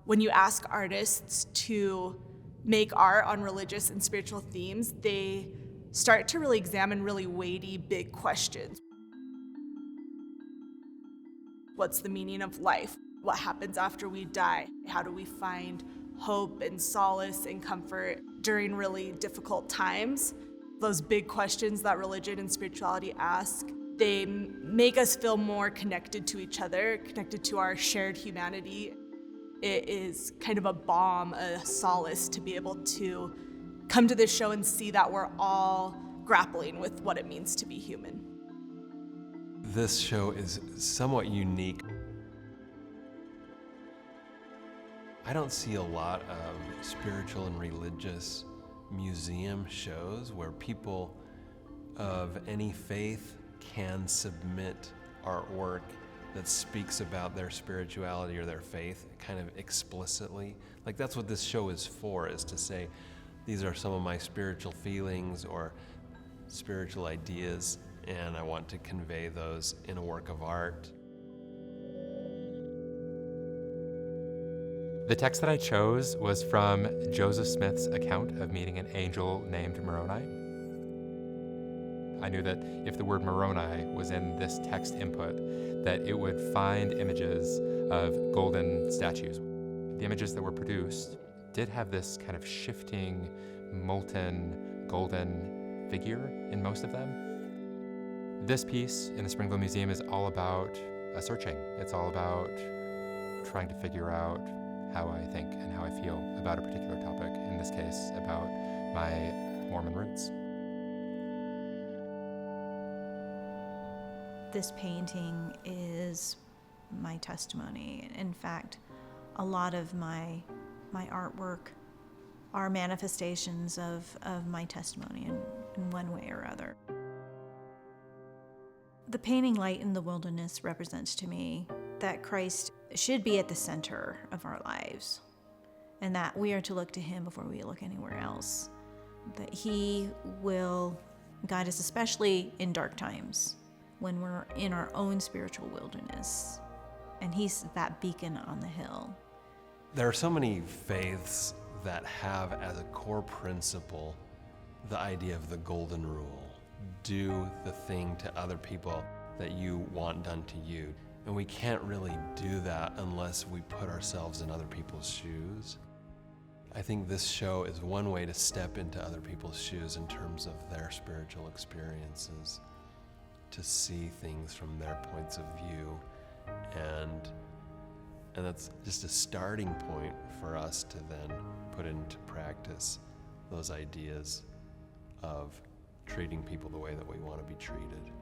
When you ask artists to make art on religious and spiritual themes, they start to really examine really weighty, big questions. What's the meaning of life? What happens after we die? How do we find hope and solace and comfort during really difficult times? Those big questions that religion and spirituality ask, they make us feel more connected to each other, connected to our shared humanity. It is kind of a balm, a solace to be able to come to this show and see that we're all grappling with what it means to be human. This show is somewhat unique. I don't see a lot of spiritual and religious museum shows where people of any faith can submit artwork that speaks about their spirituality or their faith kind of explicitly. Like, that's what this show is for, is to say, these are some of my spiritual feelings or spiritual ideas, and I want to convey those in a work of art. The text that I chose was from Joseph Smith's account of meeting an angel named Moroni. I knew that if the word Moroni was in this text input, that it would find images of golden statues. The images that were produced did have this kind of shifting, molten, golden figure in most of them. This piece in the Springville Museum is all about a searching. It's all about trying to figure out how I think and how I feel about a particular topic, in this case, about my Mormon roots. This painting is my testimony. In fact, a lot of my artwork are manifestations of my testimony in one way or other. The painting Light in the Wilderness represents to me that Christ should be at the center of our lives, and that we are to look to him before we look anywhere else. That he will guide us, especially in dark times, when we're in our own spiritual wilderness, and he's that beacon on the hill. There are so many faiths that have as a core principle the idea of the golden rule. Do the thing to other people that you want done to you. And we can't really do that unless we put ourselves in other people's shoes. I think this show is one way to step into other people's shoes in terms of their spiritual experiences, to see things from their points of view, and that's just a starting point for us to then put into practice those ideas of treating people the way that we want to be treated.